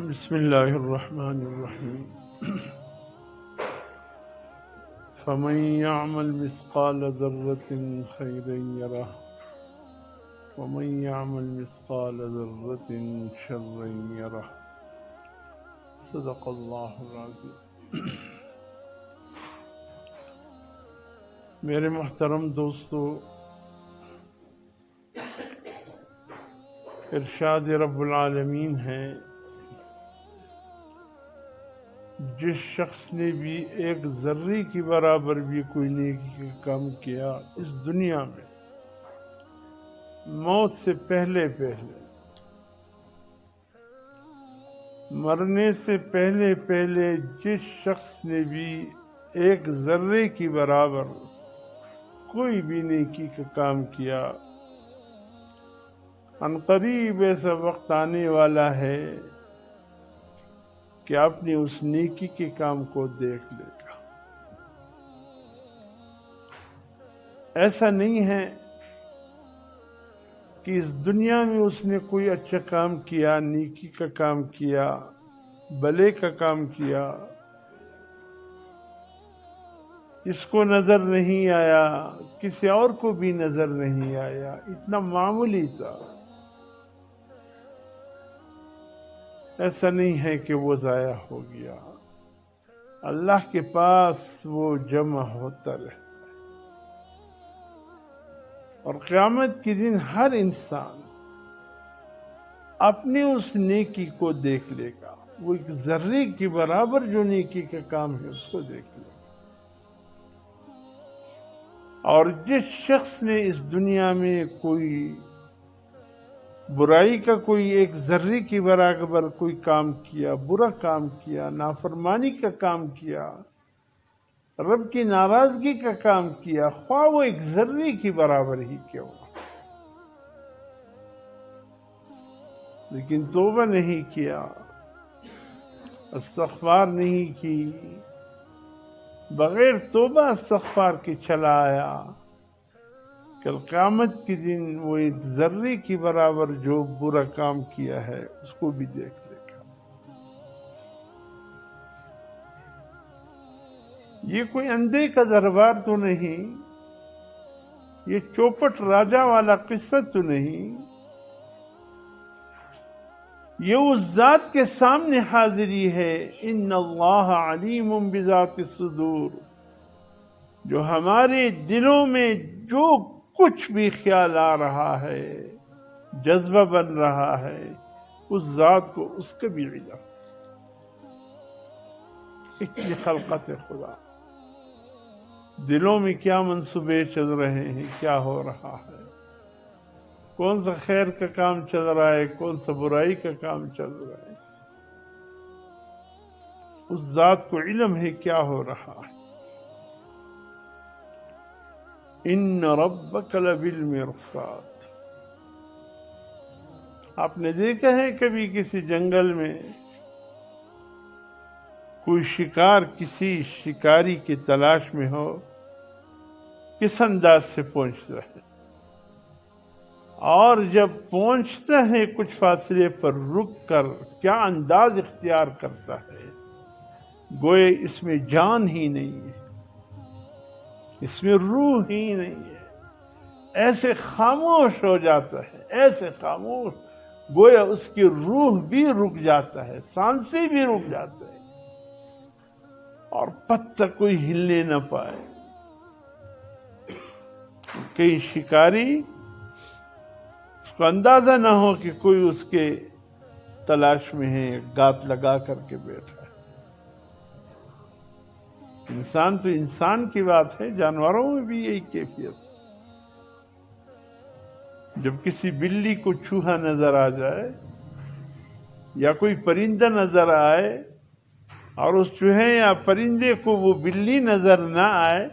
بسم الله الرحمن الرحيم فمن يعمل مثقال ذرة خيرا يره ومن يعمل مثقال ذرة شرا يره صدق اللہ العظیم۔ میرے محترم دوستو، ارشاد رب العالمین ہے، جس شخص نے بھی ایک ذرے کی برابر بھی کوئی نیکی کا کام کیا اس دنیا میں، موت سے پہلے مرنے سے پہلے جس شخص نے بھی ایک ذرے کی برابر کوئی بھی نیکی کا کام کیا، عنقریب ایسا وقت آنے والا ہے کہ اپنی اس نیکی کے کام کو دیکھ لے گا۔ ایسا نہیں ہے کہ اس دنیا میں اس نے کوئی اچھا کام کیا، نیکی کا کام کیا، بھلے کا کام کیا، اس کو نظر نہیں آیا، کسی اور کو بھی نظر نہیں آیا، اتنا معمولی تھا۔ ایسا نہیں ہے کہ وہ ضائع ہو گیا، اللہ کے پاس وہ جمع ہوتا رہتا ہے، اور قیامت کے دن ہر انسان اپنی اس نیکی کو دیکھ لے گا، وہ ایک ذرے کی برابر جو نیکی کا کام ہے اس کو دیکھ لے گا۔ اور جس شخص نے اس دنیا میں کوئی برائی کا کوئی ایک ذرے کی برابر کوئی کام کیا، برا کام کیا، نافرمانی کا کام کیا، رب کی ناراضگی کا کام کیا، خواہ وہ ایک ذرے کی برابر ہی کیوں، لیکن توبہ نہیں کیا، استغفار نہیں کی، بغیر توبہ استغفار کے چلا آیا، کل قیامت کے دن وہ ایک ذرے کی برابر جو برا کام کیا ہے اس کو بھی دیکھ لے گا۔ یہ کوئی اندھے کا دربار تو نہیں، یہ چوپٹ راجہ والا قصہ تو نہیں، یہ اس ذات کے سامنے حاضری ہے، ان اللہ علیم بذات الصدور، جو ہمارے دلوں میں جو کچھ بھی خیال آ رہا ہے، جذبہ بن رہا ہے، اس ذات کو اس کا بھی علم۔ اتنی خلقت خدا، دلوں میں کیا منصوبے چل رہے ہیں، کیا ہو رہا ہے، کون سا خیر کا کام چل رہا ہے، کون سا برائی کا کام چل رہا ہے، اس ذات کو علم ہے کیا ہو رہا ہے۔ ان ربک لبالمرصاد۔ آپ نے دیکھا ہے کبھی کسی جنگل میں کوئی شکار کسی شکاری کی تلاش میں ہو، کس انداز سے پہنچتا ہے، اور جب پہنچتا ہے کچھ فاصلے پر رک کر کیا انداز اختیار کرتا ہے، گوئے اس میں جان ہی نہیں ہے، اس میں روح ہی نہیں ہے، ایسے خاموش ہو جاتا ہے، ایسے خاموش، گویا اس کی روح بھی رک جاتا ہے، سانسیں بھی رک جاتا ہے، اور پتہ کوئی ہلنے نہ پائے۔ کئی شکاری اس کو اندازہ نہ ہو کہ کوئی اس کے تلاش میں ہے، گات لگا کر کے بیٹھا ہے۔ انسان تو انسان کی بات ہے، جانوروں میں بھی یہی کیفیت ہے۔ جب کسی بلی کو چوہا نظر آ جائے یا کوئی پرندہ نظر آئے اور اس چوہے یا پرندے کو وہ بلی نظر نہ آئے،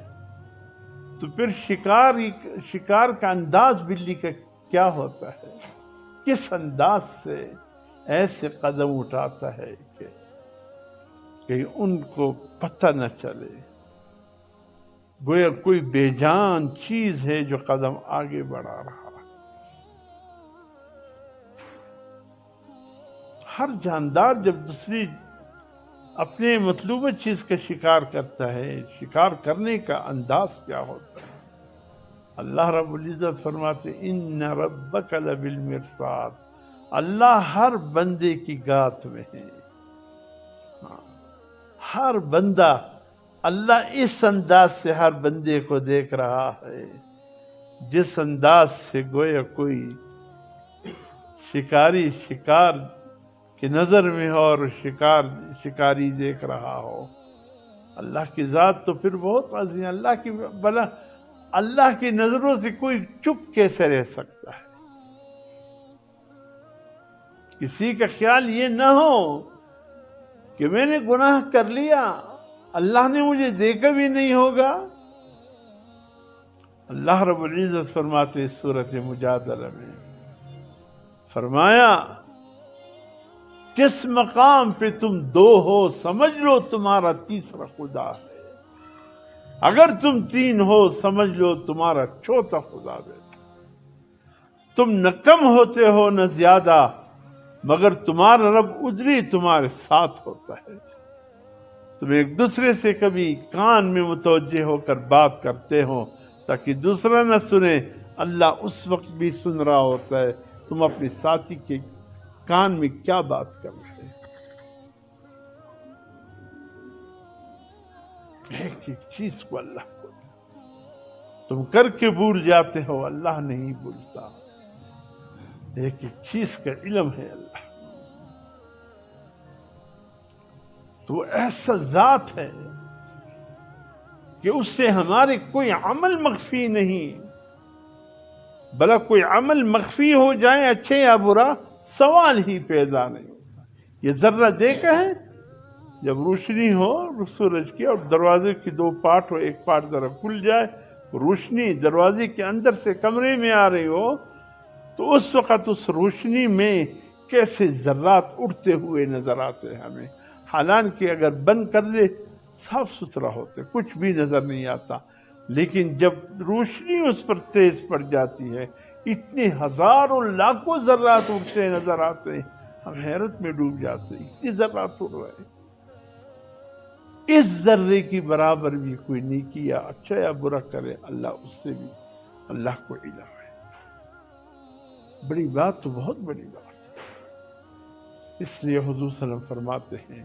تو پھر شکار کا انداز بلی کا کیا ہوتا ہے، کس انداز سے ایسے قدم اٹھاتا ہے کہ ان کو پتہ نہ چلے، گویا کوئی بے جان چیز ہے جو قدم آگے بڑھا رہا ہے۔ ہر جاندار جب دوسری اپنے مطلوبہ چیز کا شکار کرتا ہے، شکار کرنے کا انداز کیا ہوتا ہے؟ اللہ رب العزت فرماتے ان ربک لبالمرصاد، اللہ ہر بندے کی گات میں ہے۔ ہر بندہ، اللہ اس انداز سے ہر بندے کو دیکھ رہا ہے جس انداز سے گویا کوئی شکاری شکار کی نظر میں ہو اور شکاری دیکھ رہا ہو۔ اللہ کی ذات تو پھر بہت عظیم، اللہ کی بلا اللہ کی نظروں سے کوئی چپ کیسے رہ سکتا ہے؟ کسی کا خیال یہ نہ ہو کہ میں نے گناہ کر لیا، اللہ نے مجھے دیکھا بھی نہیں ہوگا۔ اللہ رب العزت فرماتے اس سورۃ مجادلہ میں، فرمایا جس مقام پہ تم دو ہو سمجھ لو تمہارا تیسرا خدا ہے، اگر تم تین ہو سمجھ لو تمہارا چوتھا خدا ہے۔ تم نہ کم ہوتے ہو نہ زیادہ، مگر تمہارا رب ادری تمہارے ساتھ ہوتا ہے۔ تم ایک دوسرے سے کبھی کان میں متوجہ ہو کر بات کرتے ہو تاکہ دوسرا نہ سنے، اللہ اس وقت بھی سن رہا ہوتا ہے تم اپنے ساتھی کے کان میں کیا بات کر رہے ہیں۔ ایک ایک چیز کو اللہ کو تم کر کے بھول جاتے ہو، اللہ نہیں بھولتا۔ ایک ایک چیز کا علم ہے اللہ، تو ایسا ذات ہے کہ اس سے ہمارے کوئی عمل مخفی نہیں، بلا کوئی عمل مخفی ہو جائے اچھے یا برا سوال ہی پیدا نہیں ہوتا۔ یہ ذرہ دیکھا ہے جب روشنی ہو سورج کی اور دروازے کی دو پارٹ ہو، ایک پارٹ ذرا کھل جائے، روشنی دروازے کے اندر سے کمرے میں آ رہی ہو، تو اس وقت اس روشنی میں کیسے ذرات اڑتے ہوئے نظر آتے ہیں ہمیں، حالانکہ اگر بند کر دے صاف ستھرا ہوتے کچھ بھی نظر نہیں آتا، لیکن جب روشنی اس پر تیز پڑ جاتی ہے اتنے ہزاروں لاکھوں ذرات اڑتے نظر آتے ہیں، ہم حیرت میں ڈوب جاتے ہیں، اتنے ذرات اڑ رہے ہیں۔ اس ذرے کی برابر بھی کوئی نیکی یا اچھا یا برا کرے، اللہ اس سے بھی اللہ کو علم ہے۔ بڑی بات تو بہت بڑی بات ہے۔ اس لیے حضور صلی اللہ علیہ وسلم فرماتے ہیں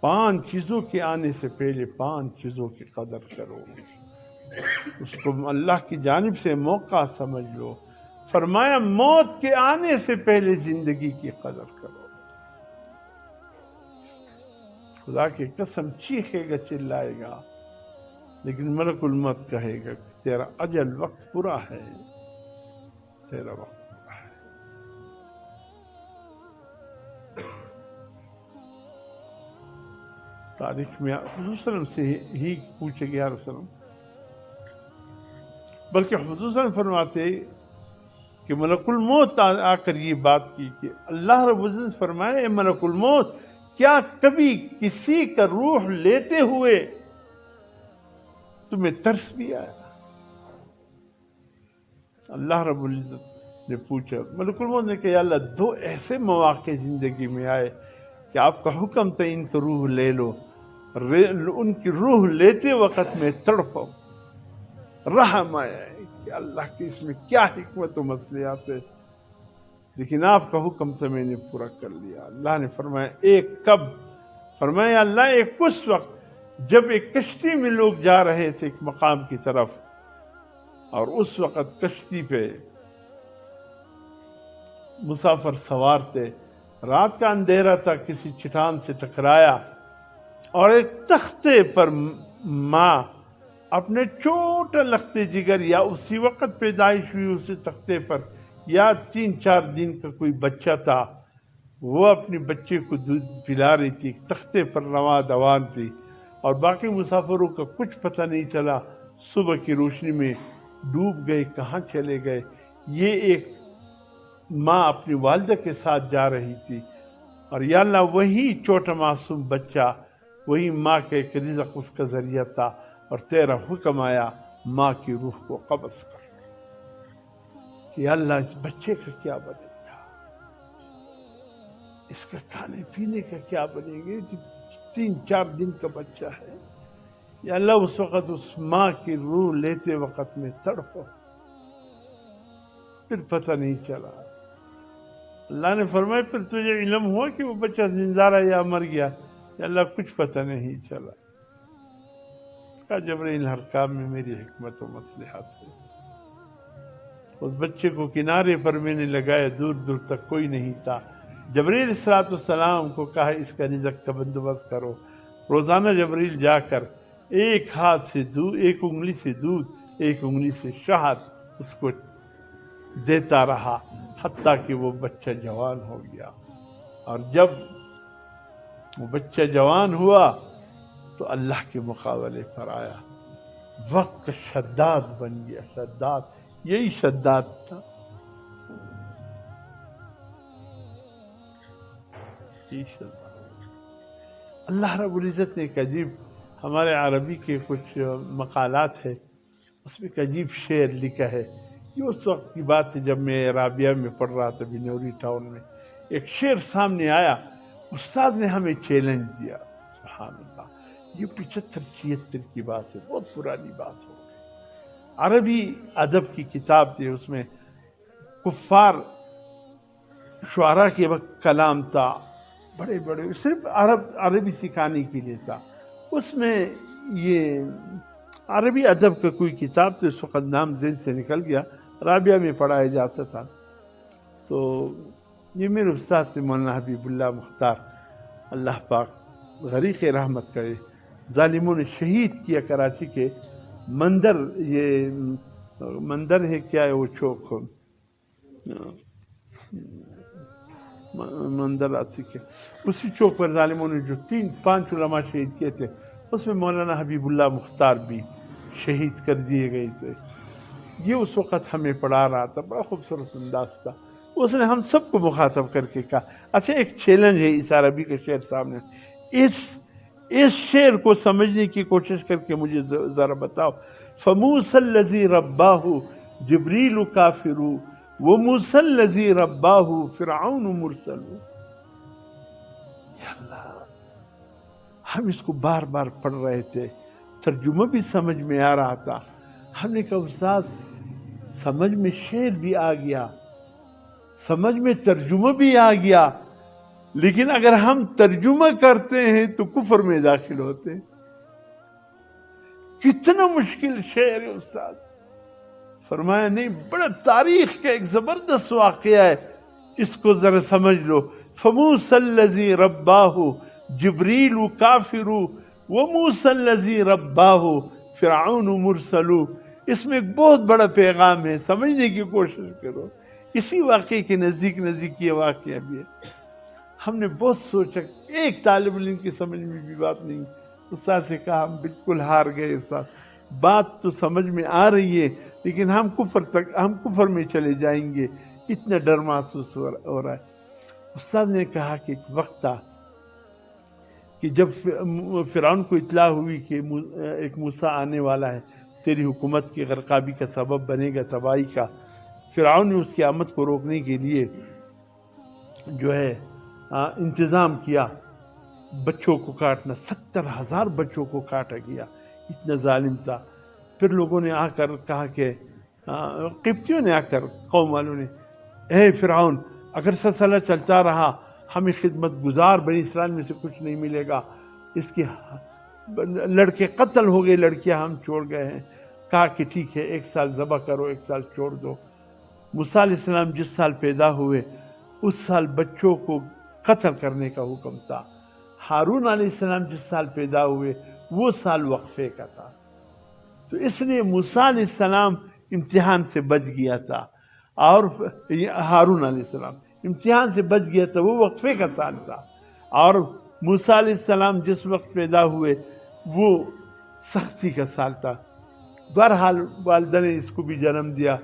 5 چیزوں کے آنے سے پہلے 5 چیزوں کی قدر کرو، اس کو اللہ کی جانب سے موقع سمجھ لو۔ فرمایا موت کے آنے سے پہلے زندگی کی قدر کرو۔ خدا کی قسم چیخے گا، چلائے گا، لیکن ملک الموت کہے گا کہ تیرا اجل وقت پورا ہے، تیرا وقت پورا ہے۔ تاریخ میں حضور صلی اللہ علیہ وسلم سے ہی پوچھے گیا رسول، بلکہ حضور صلی اللہ علیہ وسلم فرماتے کہ ملک الموت آ کر یہ بات کی کہ اللہ رب العزت فرمائے اے ملک الموت، کیا کبھی کسی کا روح لیتے ہوئے تمہیں ترس بھی آیا؟ اللہ رب العزت نے پوچھا، ملک الموت نے کہا یا اللہ 2 ایسے مواقع زندگی میں آئے کہ آپ کا حکم تھا ان کو روح لے لو، ان کی روح لیتے وقت میں تڑپا، رحم آیا ہے کہ اللہ کی اس میں کیا حکمت و مصلحت ہے، لیکن آپ کا حکم تو میں نے پورا کر لیا۔ اللہ نے فرمایا ایک کب؟ فرمایا اللہ ایک اس وقت جب ایک کشتی میں لوگ جا رہے تھے ایک مقام کی طرف، اور اس وقت کشتی پہ مسافر سوار تھے، رات کا اندھیرا تھا، کسی چٹان سے ٹکرایا اور ایک تختے پر ماں اپنے چھوٹا لخت جگر یا اسی وقت پیدائش ہوئی اسی تختے پر، یا 3-4 دن کا کوئی بچہ تھا، وہ اپنے بچے کو دودھ پلا رہی تھی، تختے پر رواں دوان تھی، اور باقی مسافروں کا کچھ پتہ نہیں چلا، صبح کی روشنی میں ڈوب گئے، کہاں چلے گئے۔ یہ ایک ماں اپنی والدہ کے ساتھ جا رہی تھی، اور یا اللہ وہی چھوٹا معصوم بچہ وہی ماں کا ایک رزق اس کا ذریعہ تھا، اور تیرا حکم آیا ماں کی روح کو قبض کر کہ اللہ اس بچے کا کیا بنے گا۔ اس کا کھانے پینے کا کیا بنے گا؟ 3-4 دن کا بچہ ہے. یا اللہ اس وقت اس ماں کی روح لیتے وقت میں تڑپو. پھر پتہ نہیں چلا. اللہ نے فرمایا پھر تجھے علم ہوا کہ وہ بچہ زندہ رہا یا مر گیا؟ یا اللہ کچھ پتہ نہیں چلا. کہا جبرائیل ہر کام میں میری حکمت و مصلحت ہے. اس بچے کو کنارے پر میں نے لگایا، دور دور تک کوئی نہیں تھا. جبرائیل الصلوۃ والسلام کو کہا اس کا رزق کا بندوبست کرو. روزانہ جبرائیل جا کر ایک ہاتھ سے دودھ، ایک انگلی سے دودھ، ایک انگلی سے شہد اس کو دیتا رہا حتیٰ کہ وہ بچہ جوان ہو گیا. اور جب وہ بچہ جوان ہوا تو اللہ کے مقابلے پر آیا، وقت کا شداد بن گیا. شداد، یہی شداد تھا. یہی شداد. اللہ رب العزت نے ایک عجیب، ہمارے عربی کے کچھ مقالات ہے، اس میں ایک عجیب شعر لکھا ہے. یہ اس وقت کی بات ہے جب میں رابعہ میں پڑھ رہا تھا بنوری ٹاؤن میں. ایک شعر سامنے آیا، استاد نے ہمیں چیلنج دیا. سبحان اللہ، یہ 75-76 کی بات ہے، بہت پرانی بات ہو گئی. عربی ادب کی کتاب تھی، اس میں کفار شعراء کے وقت کلام تھا، بڑے بڑے، صرف عربی سکھانے کے لیے تھا. اس میں یہ عربی ادب کا کوئی کتاب تھی، اس وقت نام ذہن سے نکل گیا، رابعہ میں پڑھایا جاتا تھا. تو یہ میرے استاد سے مولانا حبیب اللہ مختار، اللہ پاک غریق رحمت کرے. ظالموں نے شہید کیا کراچی کے مندر، یہ مندر ہے کیا ہے وہ چوک، مندر آتی کے اسی چوک پر ظالموں نے جو 3-5 علماء شہید کیے تھے، اس میں مولانا حبیب اللہ مختار بھی شہید کر دیے گئے تھے. یہ اس وقت ہمیں پڑھا رہا تھا، بڑا خوبصورت انداز تھا. اس نے ہم سب کو مخاطب کر کے کہا، اچھا ایک چیلنج ہے اس عربی کے شعر سامنے، اس شعر کو سمجھنے کی کوشش کر کے مجھے ذرا بتاؤ. فَمُوسَى الَّذِي رَبَّاهُ جِبْرِيلُ كَافِرُ وَمُوسَى الَّذِي رَبَّاهُ فِرْعَوْنُ مُرْسَلُ. یا اللہ، ہم اس کو بار بار پڑھ رہے تھے، ترجمہ بھی سمجھ میں آ رہا تھا. ہم نے کہا استاد سمجھ میں شعر بھی آ گیا، سمجھ میں ترجمہ بھی آ گیا، لیکن اگر ہم ترجمہ کرتے ہیں تو کفر میں داخل ہوتے ہیں. کتنا مشکل شعر ہے استاد. فرمایا نہیں، بڑا تاریخ کا ایک زبردست واقعہ ہے، اس کو ذرا سمجھ لو. فَمُوسَى الَّذِي رَبَّاهُ جِبْرِيلُ كَافِرُ وَمُوسَى الَّذِي رَبَّاهُ فِرْعَوْنُ مُرْسَلُ. اس میں ایک بہت بڑا پیغام ہے، سمجھنے کی کوشش کرو. اسی واقعے کے نزدیک یہ واقعہ بھی ہے. ہم نے بہت سوچا، ایک طالب علم کی سمجھ میں بھی بات نہیں. استاد سے کہا ہم بالکل ہار گئے استاد، بات تو سمجھ میں آ رہی ہے لیکن ہم کفر میں چلے جائیں گے، اتنا ڈر محسوس ہو رہا ہے. استاد نے کہا کہ ایک وقت تھا کہ جب فرعون کو اطلاع ہوئی کہ ایک موسیٰ آنے والا ہے، تیری حکومت کی غرقابی کا سبب بنے گا، تباہی کا. فرعون نے اس کی آمد کو روکنے کے لیے جو ہے انتظام کیا، بچوں کو کاٹنا، 70,000 بچوں کو کاٹا گیا، اتنا ظالم تھا. پھر لوگوں نے آ کر کہا کہ قبطیوں نے آ کر، قوم والوں نے، اے فرعون اگر سلسلہ چلتا رہا ہمیں خدمت گزار بنی اسرائیل میں سے کچھ نہیں ملے گا. اس کے لڑکے قتل ہو گئے، لڑکیاں ہم چھوڑ گئے ہیں. کہا کہ ٹھیک ہے 1 سال ذبح کرو، 1 سال چھوڑ دو. موسیٰ علیہ السلام جس سال پیدا ہوئے اس سال بچوں کو قتل کرنے کا حکم تھا. ہارون علیہ السلام جس سال پیدا ہوئے وہ سال وقفے کا تھا. تو اس لیے موسیٰ علیہ السلام امتحان سے بچ گیا تھا، اور ہارون علیہ السلام امتحان سے بچ گیا تھا، وہ وقفے کا سال تھا. اور موسیٰ علیہ السلام جس وقت پیدا ہوئے وہ سختی کا سال تھا. بہرحال والدہ نے اس کو بھی جنم دیا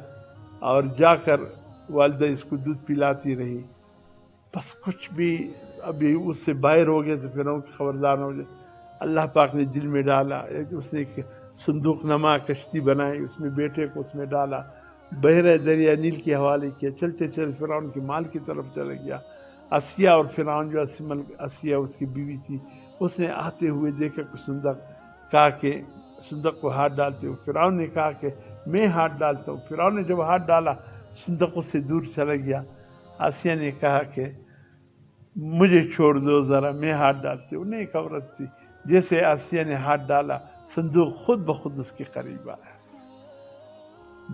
اور جا کر والدہ اس کو دودھ پلاتی رہی. بس کچھ بھی ابھی اس سے باہر ہو گیا تو فرعون کی خبردار ہو جائے. اللہ پاک نے دل میں ڈالا، اس نے ایک صندوق نما کشتی بنائی، اس میں بیٹے کو اس میں ڈالا، بحر دریا نیل کے حوالے کیا، چلتے چلتے فرعون کے مال کی طرف چلا گیا. آسیہ اور فرعون جو آسیہ اس کی بیوی تھی، اس نے آتے ہوئے دیکھا کہ صندوق، کہا کہ صندوق کو ہاتھ ڈالتے ہو، فرعون نے کہا کہ میں ہاتھ ڈالتا ہوں، فرعون نے جب ہاتھ ڈالا صندوق اس سے دور چلا گیا، آسیہ نے کہا کہ مجھے چھوڑ دو ذرا، میں ہاتھ ڈالتی ہوں۔ ایک عورت تھی، جیسے آسیہ نے ہاتھ ڈالا صندوق خود بخود اس کے قریب آیا،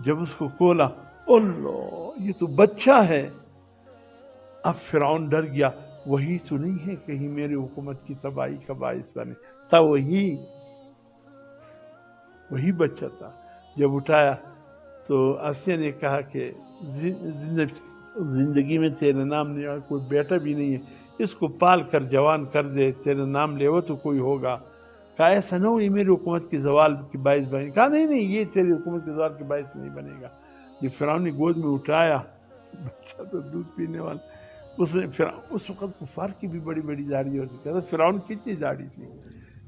جب اس کو کھولا، اللہ یہ تو بچہ ہے۔ اب فرعون ڈر گیا، وہی تو نہیں ہے کہیں میری حکومت کی تباہی کا باعث بنے، تھا وہی بچہ تھا۔ جب اٹھایا تو آسیہ نے کہا کہ زندگی میں تیرے نام نہیں آیا، کوئی بیٹا بھی نہیں ہے، اس کو پال کر جوان کر دے، تیرے نام لے وہ تو کوئی ہوگا۔ کہا ایسا نہ ہو یہ میری حکومت کی زوال کی باعث بنے، کہا نہیں یہ تیری حکومت کی زوال کے باعث نہیں بنے گا۔ یہ فرعون نے گود میں اٹھایا، بچہ تو دودھ پینے والا، اس وقت کفار کی بھی بڑی بڑی داڑھی ہوتی، کہتا فرعون کتنی داڑھی تھی،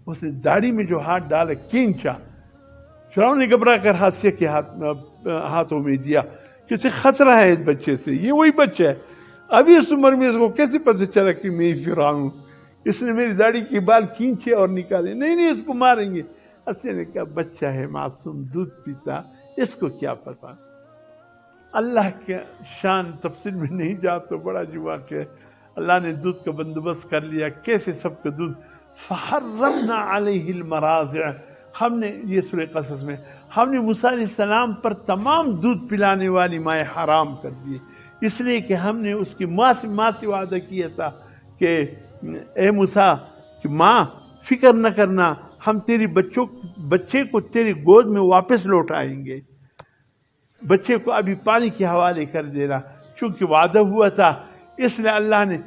اس نے داڑھی میں جو ہاتھ ڈالا کھینچا، فرعون نے گھبرا کر آسیہ کے ہاتھوں میں دیا کہ اسے خطرہ ہے اس بچے سے، یہ وہی بچہ ہے، ابھی اس عمر میں اس کو کیسے پتہ چلا کہ میں فرعون ہوں، اس نے میری داڑھی کے بال کھینچے اور نکالے، نہیں اس کو ماریں گے۔ آسیہ نے کہا بچہ ہے معصوم، دودھ پیتا، اس کو کیا پتا۔ اللہ کے شان تفصیل میں نہیں جاتا، بڑا عجیب واقعہ ہے۔ اللہ نے دودھ کا بندوبست کر لیا، کیسے سب کا دودھ، فحرمنا علیہ المراضع، ہم نے، یہ سورہ قصص میں، ہم نے موسیٰ علیہ السلام پر تمام دودھ پلانے والی مائیں حرام کر دیے، اس لیے کہ ہم نے اس کی ماں سے وعدہ کیا تھا کہ اے موسیٰ کہ ماں فکر نہ کرنا، ہم تیری بچے کو تیری گود میں واپس لوٹ آئیں گے، بچے کو ابھی پانی کے حوالے کر دینا، چونکہ وعدہ ہوا تھا۔ اس لیے اللہ نے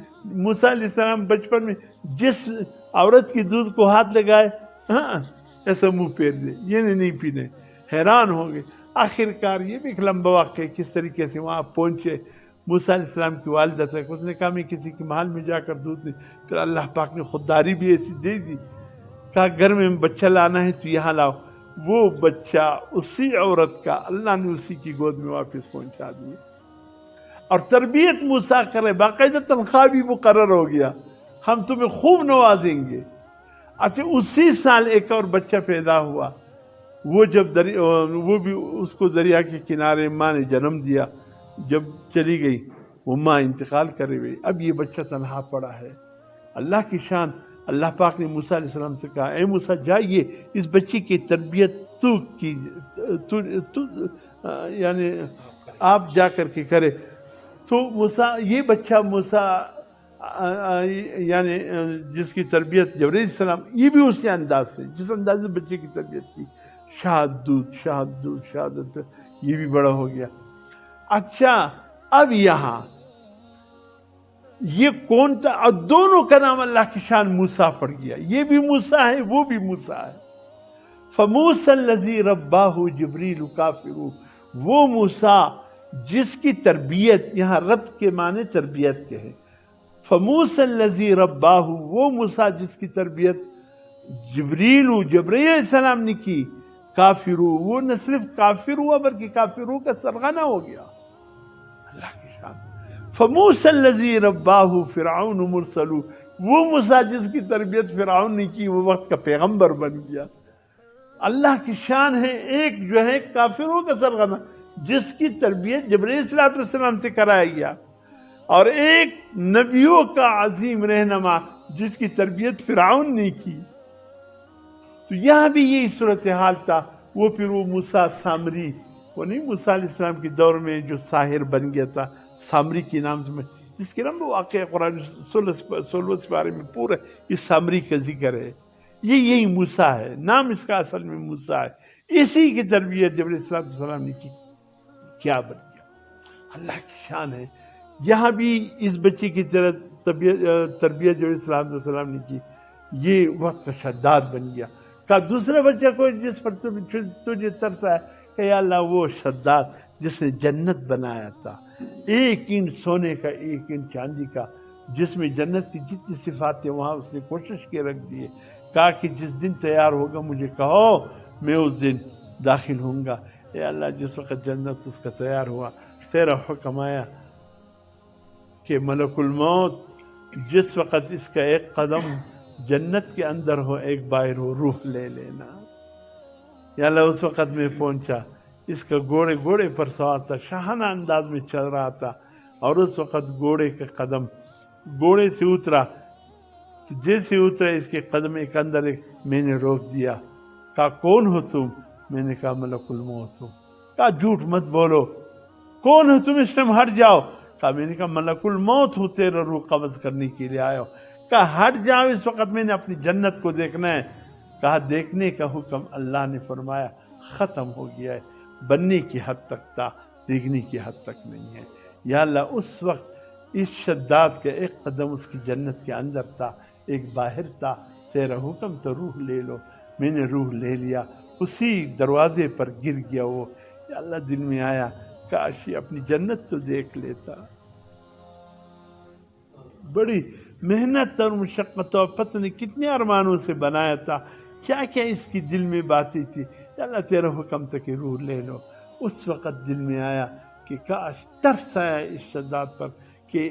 موسیٰ علیہ السلام بچپن میں جس عورت کی دودھ کو ہاتھ لگائے، ایسا منہ پھیر دے، یہ نہیں پینے، حیران ہو گئے۔ آخر کار یہ بھی ایک لمبا واقعہ ہے، کس طریقے سے وہاں پہنچے موسیٰ علیہ السلام کی والدہ تک، اس نے کہا میں کسی کے محل میں جا کر دودھ دے، پھر اللہ پاک نے خودداری بھی ایسی دے دی، کہا گھر میں بچہ لانا ہے تو یہاں لاؤ، وہ بچہ اسی عورت کا اللہ نے اسی کی گود میں واپس پہنچا دیا، اور تربیت موسیٰ کرے، باقاعدہ تنخواہ بھی مقرر ہو گیا، ہم تمہیں خوب نوازیں گے۔ اچھا اسی سال ایک اور بچہ پیدا ہوا، وہ بھی اس کو دریا کے کنارے ماں نے جنم دیا، جب چلی گئی وہ ماں انتقال کر گئی، اب یہ بچہ تنہا پڑا ہے۔ اللہ کی شان، اللہ پاک نے موسیٰ علیہ السلام سے کہا اے موسیٰ جائیے اس بچی کی تربیت یعنی آپ جا کر کے کرے۔ تو موسیٰ، یہ بچہ موسیٰ یعنی جس کی تربیت جبرائیل علیہ السلام، یہ بھی اسی انداز سے، جس انداز سے بچے کی تربیت کی، شہادت، یہ بھی بڑا ہو گیا۔ اچھا اب یہاں یہ کون تھا؟ اور دونوں کا نام اللہ کی شان موسیٰ پڑ گیا، یہ بھی موسیٰ ہے وہ بھی موسیٰ ہے۔ فموسیٰ الذی رباہ جبریل کافر، وہ موسیٰ جس کی تربیت، یہاں رب کے معنی تربیت کے ہے، فموسیٰ الذی رباہ، وہ موسیٰ جس کی تربیت جبریل علیہ السلام نے کی، کافر، وہ نہ صرف کافر ہوا بلکہ کافروں کا سرغنہ ہو گیا، اللہ کی شان۔ فموسیٰ الذی رباہ فرعون مرسل، وہ موسیٰ جس کی تربیت فرعون نے کی وہ وقت کا پیغمبر بن گیا، اللہ کی شان ہے۔ ایک جو ہے کافروں کا سرغنہ جس کی تربیت جبرائیل علیہ السلام سے کرایا گیا، اور ایک نبیوں کا عظیم رہنما جس کی تربیت فرعون نے کی۔ تو یہاں بھی یہی صورتحال تھا۔ وہ پھر وہ موسیٰ سامری، وہ نہیں موسیٰ علیہ السلام کے دور میں جو ساحر بن گیا تھا، سامری کے نام سے، جس کے نام واقعہ قرآن 16 سپارے میں پورا اس سامری کا ذکر ہے، یہی موسیٰ ہے، نام اس کا اصل میں موسیٰ ہے، اسی کی تربیت جبرائیل علیہ السلام نے کی، کیا بن گیا، اللہ کی شان ہے۔ یہاں بھی اس بچے کی تربیت جو اسلام السلام نے کی، یہ وقت کا شداد بن گیا۔ کہ دوسرے بچے کو جس پر تجھے ترس ہے کہ یا اللہ وہ شداد جس نے جنت بنایا تھا، ایک اینٹ سونے کا ایک اینٹ چاندی کا، جس میں جنت کی جتنی صفات تھے وہاں اس نے کوشش کے رکھ دیے، کہا کہ جس دن تیار ہوگا مجھے کہو میں اس دن داخل ہوں گا۔ اے اللہ جس وقت جنت اس کا تیار ہوا، تیرا حکم آیا کہ ملک الموت جس وقت اس کا ایک قدم جنت کے اندر ہو، ایک باہر ہو، روح لے لینا. یا اللہ اس وقت میں پہنچا، اس کا گھوڑے پر سوار تھا، شاہانہ انداز میں چل رہا تھا، اور اس وقت گھوڑے کا قدم گھوڑے سے اترا، تو جیسے اترا اس کے قدم ایک اندر میں نے روک دیا. کہا کون ہو تم؟ میں نے کہا ملک الموت ہوں. کہا جھوٹ مت بولو، کون ہو تم؟ اس ٹائم ہٹ جاؤ. کہا میں نے کہا ملک الموت ہوں، تیرا روح قبض کرنے کے لیے آیا ہو. کہا ہٹ جاؤ، اس وقت میں نے اپنی جنت کو دیکھنا ہے. کہا دیکھنے کا حکم اللہ نے فرمایا ختم ہو گیا ہے، بننے کی حد تک تھا، دیکھنے کی حد تک نہیں ہے. یا اللہ اس وقت اس شداد کا ایک قدم اس کی جنت کے اندر تھا، ایک باہر تھا، تیرا حکم تو روح لے لو. میں نے روح لے لیا، اسی دروازے پر گر گیا وہ. یا اللہ دل میں آیا کاش یہ اپنی جنت تو دیکھ لیتا. بڑی محنت اور مشقت اور پتہ نہیں کتنے ارمانوں سے بنایا تھا، کیا کیا اس کی دل میں باتیں تھی. یا اللہ تیرا حکم تھا کہ روح لے لو. اس وقت دل میں آیا کہ کاش ترس آیا اس شداد پر کہ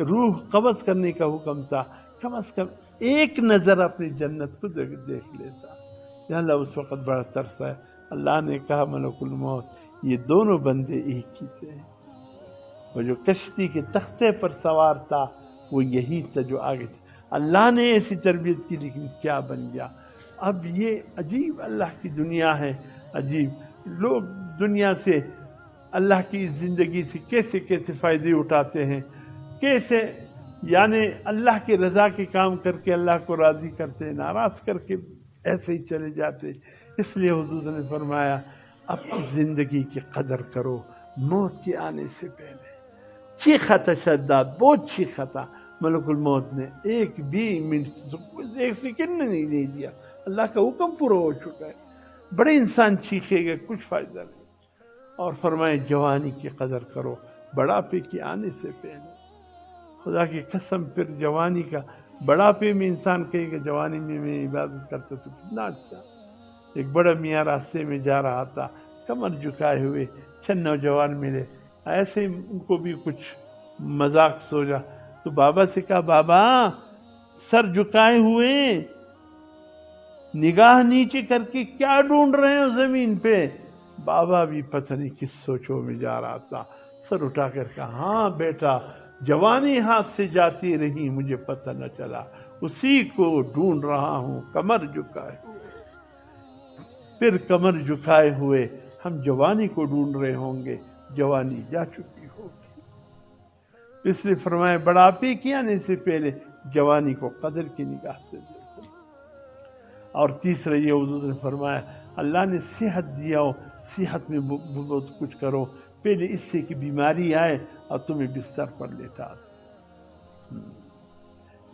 روح قبض کرنے کا حکم تھا، کم از کم ایک نظر اپنی جنت کو دیکھ لیتا. یا اللہ اس وقت بڑا ترس آیا. اللہ نے کہا ملک الموت یہ دونوں بندے ایک ہی تھے، وہ جو کشتی کے تختے پر سوار تھا وہ یہی تھا جو آگے تھا. اللہ نے ایسی تربیت کی، لیکن کیا بن گیا. اب یہ عجیب اللہ کی دنیا ہے، عجیب لوگ دنیا سے، اللہ کی اس زندگی سے کیسے کیسے فائدے اٹھاتے ہیں، کیسے یعنی اللہ کی رضا کے کام کر کے اللہ کو راضی کرتے، ناراض کر کے ایسے ہی چلے جاتے. اس لیے حضور نے فرمایا اپنی زندگی کی قدر کرو موت کے آنے سے پہلے. چیخا تھا شداد، بہت چیخا تھا. ملک الموت نے ایک بھی منٹ، ایک سیکنڈ نہیں دیا. اللہ کا حکم پورا ہو چکا ہے. بڑے انسان چیخے گا کچھ فائدہ نہیں. اور فرمائے جوانی کی قدر کرو بڑھاپے کے آنے سے پہلے. خدا کی قسم پھر جوانی کا، بڑھاپے میں انسان کہے گا جوانی میں عبادت کرتا تو کتنا اچھا. ایک بڑا میاں راستے میں جا رہا تھا، کمر جھکائے ہوئے چند نوجوان ملے، ایسے ان کو بھی کچھ مذاق سوچا تو بابا سے کہا بابا سر جھکائے ہوئے نگاہ نیچے کر کے کیا ڈھونڈ رہے ہو زمین پہ. بابا بھی پتہ نہیں کس سوچوں میں جا رہا تھا، سر اٹھا کر کہا ہاں بیٹا جوانی ہاتھ سے جاتی رہی مجھے پتہ نہ چلا، اسی کو ڈھونڈ رہا ہوں کمر جھکائے ہوئے. پھر کمر جھکائے ہوئے ہم جوانی کو ڈھونڈ رہے ہوں گے، جوانی جا چکی ہوگی. اس لیے فرمایا بڑھاپے کے آنے سے پہلے جوانی کو قدر کی نگاہ سے دیکھو. اور تیسرا یہ حضور نے فرمایا اللہ نے صحت دیا ہو، صحت میں بہت کچھ کرو پہلے اس سے کہ بیماری آئے اور تمہیں بستر پر لیٹا دو.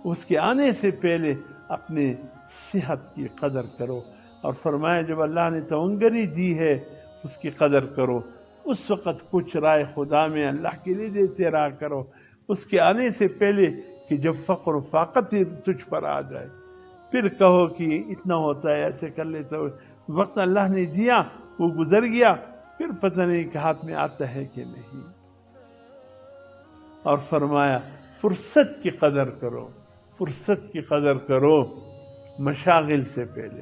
اس کے آنے سے پہلے اپنے صحت کی قدر کرو. اور فرمایا جب اللہ نے تونگری دی ہے اس کی قدر کرو. اس وقت کچھ رائے خدا میں اللہ کے لیے دیتے رہا کرو، اس کے آنے سے پہلے کہ جب فقر و فاقت تجھ پر آ جائے پھر کہو کہ اتنا ہوتا ہے ایسے کر لیتا ہو. وقت اللہ نے دیا وہ گزر گیا، پھر پتہ نہیں کہ ہاتھ میں آتا ہے کہ نہیں. اور فرمایا فرصت کی قدر کرو، فرصت کی قدر کرو مشاغل سے پہلے.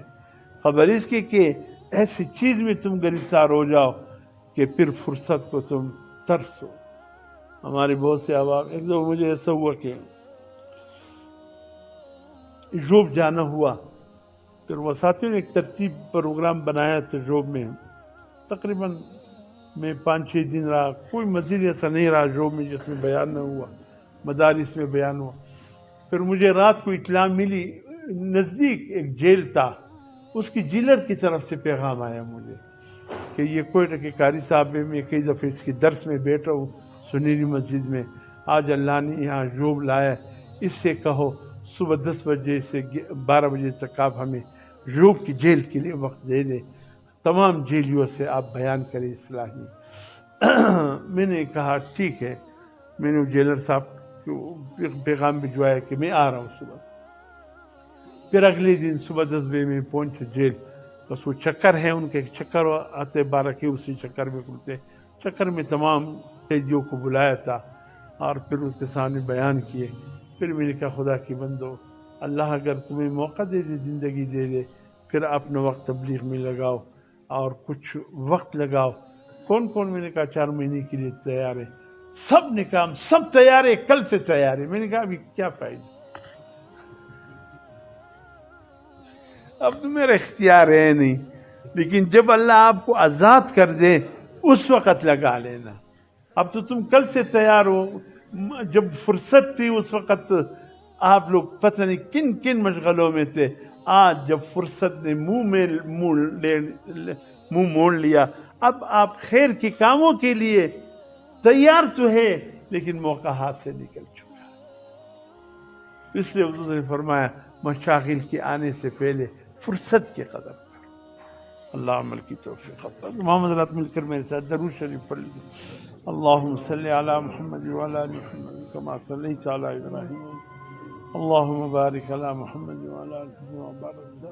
خبر اس کی کہ ایسی چیز میں تم گرفتار ہو جاؤ کہ پھر فرصت کو تم ترسو. ہمارے بہت سے احباب، ایک دو مجھے ایسا ہوا کہ جوب جانا ہوا، پھر وہ ساتھیوں نے ایک ترتیب پروگرام بنایا تھا جوب میں. تقریباً میں 5-6 دن رہا، کوئی مزید ایسا نہیں رہا جوب میں جس میں بیان نہ ہوا، مدارس میں بیان ہوا. پھر مجھے رات کو اطلاع ملی نزدیک ایک جیل تھا، اس کی جیلر کی طرف سے پیغام آیا مجھے کہ یہ کوئٹہ کے قاری صاحب میں کئی دفعہ اس کی درس میں بیٹھا ہوں سنیری مسجد میں، آج اللہ نے یہاں جوب لایا، اس سے کہو صبح 10 بجے سے 12 بجے تک آپ ہمیں جوب کی جیل کے لیے وقت دے دیں، تمام جیلیوں سے آپ بیان کریں اصلاحی. میں نے کہا ٹھیک ہے. میں نے جیلر صاحب کو پیغام بھجوایا کہ میں آ رہا ہوں صبح. پھر اگلے دن صبح 10 بجے میں پہنچے جیل. بس وہ چکر ہے ان کے، چکر آتے 12 کے، اسی چکر میں کھلتے. چکر میں تمام قیدیوں کو بلایا تھا اور پھر اس کے سامنے بیان کیے پھر میں نے کہا خدا کی بندو، اللہ اگر تمہیں موقع دے دے، زندگی دے دے، پھر اپنا وقت تبلیغ میں لگاؤ اور کچھ وقت لگاؤ۔ کون کون؟ میں نے کہا 4 مہینے کے لیے تیار ہے۔ سب نے کہا ہم سب تیار ہے، کل سے تیار ہے۔ میں نے کہا ابھی کیا فائدہ، اب تو میرا اختیار ہے نہیں، لیکن جب اللہ آپ کو آزاد کر دے اس وقت لگا لینا۔ اب تو تم کل سے تیار ہو، جب فرصت تھی اس وقت آپ لوگ پتہ نہیں کن کن مشغلوں میں تھے۔ آج جب فرصت نے منہ موڑ لیا، اب آپ خیر کے کاموں کے لیے تیار تو ہے، لیکن موقع ہاتھ سے نکل چکا ہے۔ اس لیے حضور نے فرمایا مشاغل کے آنے سے پہلے فرصت کی قدر کرو۔ اللہ عمل کی توفیق عطا۔ محمد رات مل کر میرے ساتھ درود شریف پڑھ لیجیے۔ اللہم صلی علی محمد وعلی آل محمد کما صلیت علی ابراہیم، اللہم بارک علی محمد وعلی آل محمد وبارک علی۔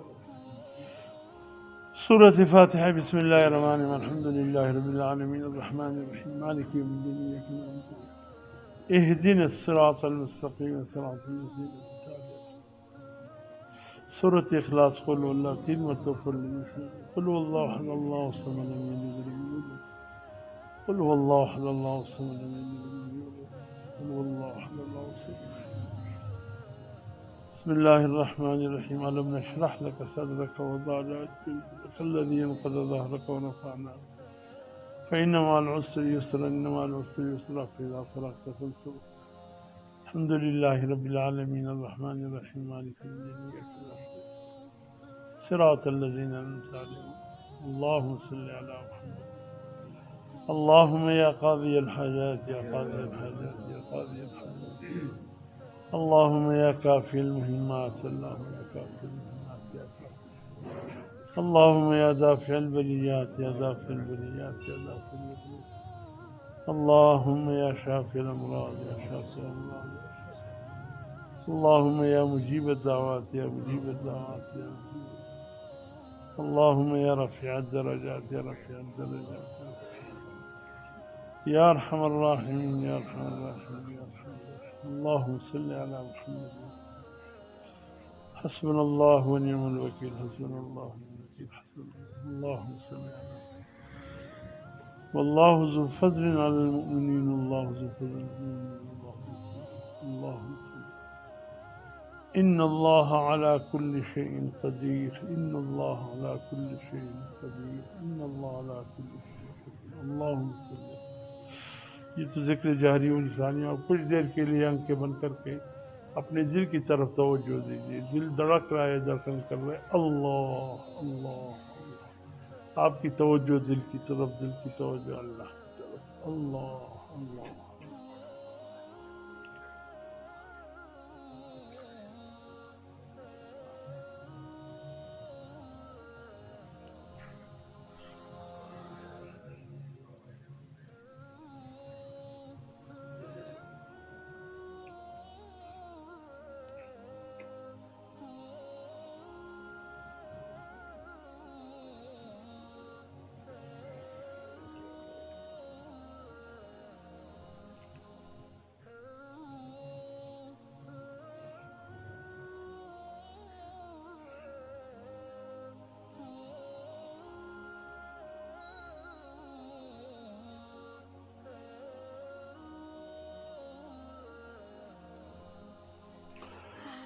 سورة فاتحة۔ بسم الله الرحمن الرحيم، الحمد لله رب العالمين الرحمن الرحيم مالك يوم الدين إياك نعبد وإياك نستعين اهدنا الصراط المستقيم صراط الذين أنعمت عليهم۔ سورة إخلاص، قل هو الله 3 مرتبہ قل هو الله أحد الله الصمد لم يلد ولم يولد، قل هو الله أحد الله الصمد لم يلد ولم يولد، قل هو الله أحد الله الصمد۔ بسم الله الرحمن الرحيم، ألم نشرح لك صدرك ووضعنا عنك الذي ينقض ظهرك ورفعنا فإن مع العسر يسرا، إن مع العسر يسرا، فإذا فرغت فانصب۔ الحمد لله رب العالمين الرحمن الرحيم مالك يوم الدين إياك نعبد صراط الذين أنعمت عليهم اللهم صل على محمد۔ اللهم يا قاضي الحاجات يا قاضي الحاجات يا قاضي الحاجات، اللهم يا كافي المهمات، اللهم يا كافي المهمات يا كافي، اللهم يا دافع البليات يا دافع البليات يا دافع البليات، اللهم يا شافي الأمراض يا شافي الأمراض، اللهم يا مجيب الدعوات يا مجيب الدعوات يا مجيب، اللهم يا رفيع الدرجات يا رفيع الدرجات يا أرحم الراحمين يا أرحم الراحمين يا أرحم الراحمين۔ اللهم صل على محمد۔ حسبنا الله ونعم الوكيل، حسبنا الله ونعم الوكيل، حسبنا الله۔ اللهم صل على محمد۔ والله ذو فضل على المؤمنين، الله ذو فضل على المؤمنين، اللهم صل۔ إن الله على كل شيء قدير، إن الله على كل شيء قدير، إن الله على كل شيء قدير، اللهم صل۔ یہ تو ذکر جہری و لسانی، اور کچھ دیر کے لیے آنکھیں بند کر کے اپنے دل کی طرف توجہ دیجیے۔ دل دھڑک رہا ہے، دھڑکن کر رہا ہے، اللہ اللہ۔ آپ کی توجہ دل کی طرف، دل کی توجہ اللہ کی طرف، اللہ اللہ۔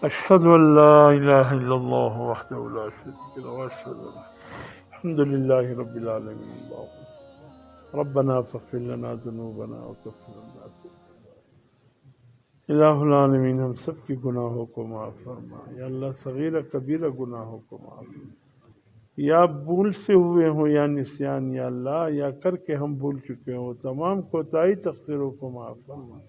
أشهد أن لا إله إلا الله وحده لا شريك له وأشهد أن الحمد لله رب العالمين، اللهم صل۔ ربنا فاغفر لنا ذنوبنا وكفر عنا سيئاتنا۔ الہ العالمین ہم سب کے گناہوں کو معاف فرما، یا اللہ صغیرہ کبیرہ گناہوں کو معاف فرما، یا بھول سے ہوئے ہوں یا نسیان، یا اللہ یا کر کے ہم بھول چکے ہوں، تمام کوتاہی تقصیروں کو معاف فرما۔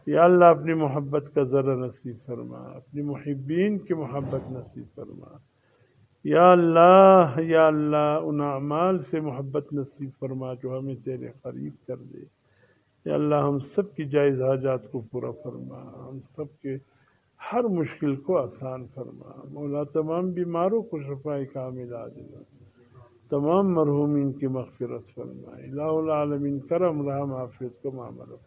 یا اللہ اپنی محبت کا ذرہ نصیب فرما، اپنی محبین کی محبت نصیب فرما۔ یا اللہ ان اعمال سے محبت نصیب فرما جو ہمیں تیرے قریب کر دے۔ یا اللہ ہم سب کی جائز حاجات کو پورا فرما، ہم سب کے ہر مشکل کو آسان فرما۔ مولا تمام بیماروں کو شفاء کامل عاجل، تمام مرحومین کی مغفرت فرما۔ الہ العالمین کرم رحم عافیت کا معاملہ۔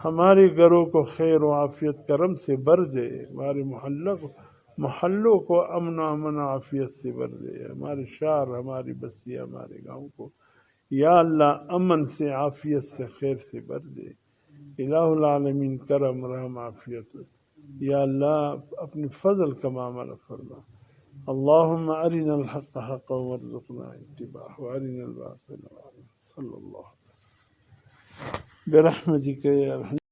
ہمارے گھروں کو خیر و عافیت کرم سے بھر دے، ہمارے محلوں کو امن و امن عافیت سے بھر دے، ہمارے شہر، ہماری بستیاں، ہمارے گاؤں کو یا اللہ امن سے، عافیت سے، خیر سے بھر دے۔ الہ العالمین کرم رحم عافیت، یا اللہ اپنے فضل کا معاملہ فرما۔ اللہم ارنا الحق حقا وارزقنا اتباعہ وارنا الباطل باطلا، صلی اللہ برحمتک یا ارحم